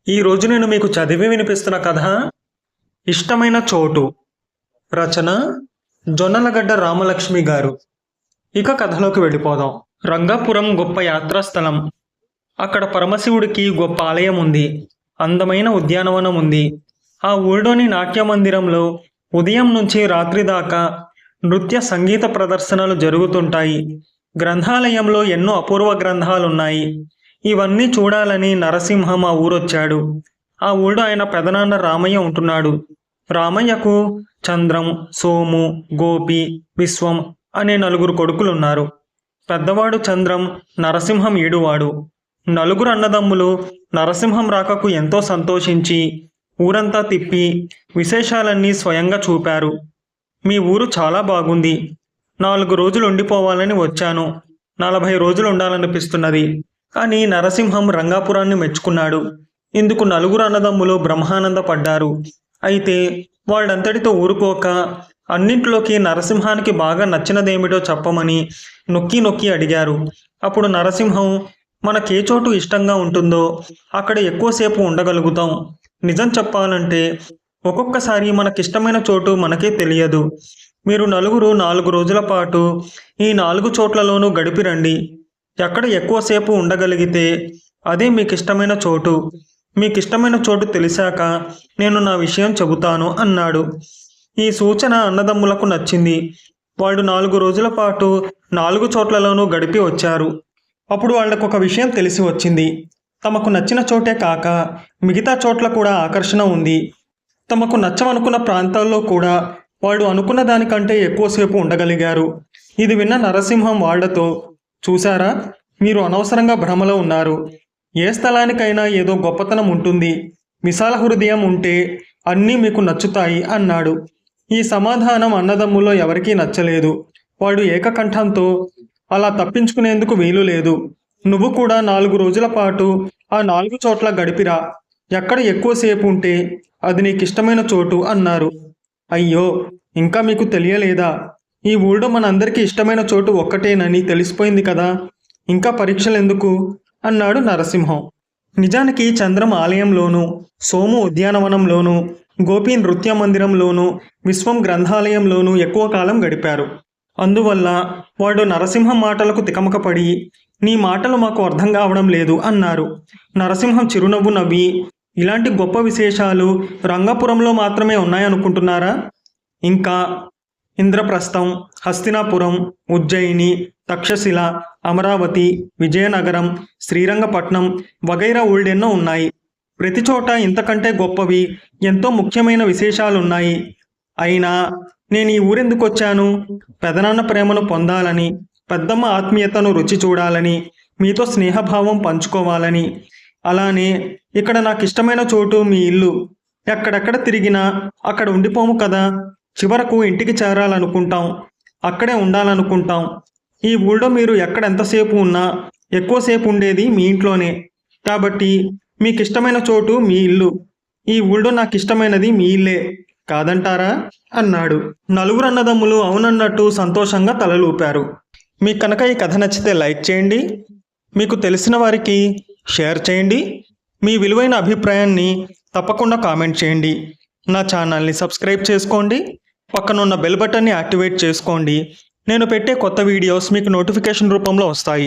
ఈ రోజు నేను మీకు చదివి వినిపిస్తున్న కథ ఇష్టమైన చోటు. రచన జొన్నలగడ్డ రామలక్ష్మి గారు. ఇక కథలోకి వెళ్ళిపోదాం. రంగాపురం గొప్ప యాత్రాస్థలం. అక్కడ పరమశివుడికి గొప్ప ఆలయం ఉంది. అందమైన ఉద్యానవనం ఉంది. ఆ ఊళ్ళోని నాట్య మందిరంలో ఉదయం నుంచి రాత్రి దాకా నృత్య సంగీత ప్రదర్శనలు జరుగుతుంటాయి. గ్రంథాలయంలో ఎన్నో అపూర్వ గ్రంథాలున్నాయి. ఇవన్నీ చూడాలని నరసింహం ఆ ఊరొచ్చాడు. ఆ ఊళ్ళో ఆయన పెదనాన్న రామయ్య ఉంటున్నాడు. రామయ్యకు చంద్రం, సోము, గోపి, విశ్వం అనే నలుగురు కొడుకులున్నారు. పెద్దవాడు చంద్రం నరసింహం ఏడువాడు. నలుగురు అన్నదమ్ములు నరసింహం రాకకు ఎంతో సంతోషించి ఊరంతా తిప్పి విశేషాలన్నీ స్వయంగా చూపారు. మీ ఊరు చాలా బాగుంది. 4 రోజులు ఉండిపోవాలని వచ్చాను. 40 రోజులు ఉండాలనిపిస్తున్నది అని నరసింహం రంగాపురాన్ని మెచ్చుకున్నాడు. ఇందుకు నలుగురు అన్నదమ్ములు బ్రహ్మానందపడ్డారు. అయితే వాళ్ళంతటితో ఊరుకోక అన్నింటిలోకి నరసింహానికి బాగా నచ్చినదేమిటో చెప్పమని నొక్కి నొక్కి అడిగారు. అప్పుడు నరసింహం, మనకే చోటు ఇష్టంగా ఉంటుందో అక్కడ ఎక్కువసేపు ఉండగలుగుతాం. నిజం చెప్పాలంటే ఒక్కొక్కసారి మనకిష్టమైన చోటు మనకే తెలియదు. మీరు నలుగురు 4 రోజుల పాటు ఈ 4 చోట్లలోనూ గడిపి రండి. ఎక్కడ ఎక్కువసేపు ఉండగలిగితే అదే మీకిష్టమైన చోటు. మీకిష్టమైన చోటు తెలిసాక నేను నా విషయం చెబుతాను అన్నాడు. ఈ సూచన అన్నదమ్ములకు నచ్చింది. వాళ్ళు 4 రోజుల పాటు 4 చోట్లలోనూ గడిపి వచ్చారు. అప్పుడు వాళ్లకు ఒక విషయం తెలిసి వచ్చింది. తమకు నచ్చిన చోటే కాక మిగతా చోట్ల కూడా ఆకర్షణ ఉంది. తమకు నచ్చమనుకున్న ప్రాంతాల్లో కూడా వాళ్ళు అనుకున్న దానికంటే ఎక్కువసేపు ఉండగలిగారు. ఇది విన్న నరసింహం వాళ్లతో, చూశారా, మీరు అనవసరంగా భ్రమలో ఉన్నారు. ఏ స్థలానికైనా ఏదో గొప్పతనం ఉంటుంది. విశాల హృదయం ఉంటే అన్నీ మీకు నచ్చుతాయి అన్నాడు. ఈ సమాధానం అన్నదమ్ముల్లో ఎవరికీ నచ్చలేదు. వాడు ఏకకంఠంతో, అలా తప్పించుకునేందుకు వీలు లేదు. నువ్వు కూడా 4 రోజుల పాటు ఆ 4 చోట్ల గడిపిరా. ఎక్కడ ఎక్కువసేపు ఉంటే అది నీకిష్టమైన చోటు అన్నారు. అయ్యో, ఇంకా మీకు తెలియలేదా? ఈ ఊళ్ళో మనందరికీ ఇష్టమైన చోటు ఒక్కటేనని తెలిసిపోయింది కదా. ఇంకా పరీక్షలెందుకు అన్నాడు నరసింహం. నిజానికి చంద్రం ఆలయంలోనూ, సోము ఉద్యానవనంలోనూ, గోపి నృత్య మందిరంలోనూ, విశ్వం గ్రంథాలయంలోనూ ఎక్కువ కాలం గడిపారు. అందువల్ల వాడు నరసింహం మాటలకు తికమకపడి, నీ మాటలు మాకు అర్థం కావడం లేదు అన్నారు. నరసింహం చిరునవ్వు నవ్వి, ఇలాంటి గొప్ప విశేషాలు రంగాపురంలో మాత్రమే ఉన్నాయనుకుంటున్నారా? ఇంకా ఇంద్రప్రస్థం, హస్తినాపురం, ఉజ్జయిని, తక్షశిల, అమరావతి, విజయనగరం, శ్రీరంగపట్నం వగైరా ఊళ్ళెన్నో ఉన్నాయి. ప్రతి చోట ఇంతకంటే గొప్పవి ఎంతో ముఖ్యమైన విశేషాలున్నాయి. అయినా నేను ఈ ఊరెందుకు వచ్చాను? పెదనాన్న ప్రేమను పొందాలని, పెద్దమ్మ ఆత్మీయతను రుచి చూడాలని, మీతో స్నేహభావం పంచుకోవాలని. అలానే ఇక్కడ నాకు ఇష్టమైన చోటు మీ ఇల్లు. ఎక్కడెక్కడ తిరిగినా అక్కడ ఉండిపోము కదా. చివరకు ఇంటికి చేరాలనుకుంటాం, అక్కడే ఉండాలనుకుంటాం. ఈ ఊళ్ళో మీరు ఎక్కడ ఎంతసేపు ఉన్నా ఎక్కువసేపు ఉండేది మీ ఇంట్లోనే. కాబట్టి మీకిష్టమైన చోటు మీ ఇల్లు. ఈ ఊళ్ళో నాకు ఇష్టమైనది మీ ఇల్లే కాదంటారా అన్నాడు. నలుగురు అన్నదమ్ములు అవునన్నట్టు సంతోషంగా తలలూపారు. మీకు కనుక ఈ కథ నచ్చితే లైక్ చేయండి. మీకు తెలిసిన వారికి షేర్ చేయండి. మీ విలువైన అభిప్రాయాన్ని తప్పకుండా కామెంట్ చేయండి. నా ఛానల్ని సబ్స్క్రైబ్ చేసుకోండి. పక్కనున్న బెల్ బటన్ని యాక్టివేట్ చేసుకోండి. నేను పెట్టే కొత్త వీడియోస్ మీకు నోటిఫికేషన్ రూపంలో వస్తాయి.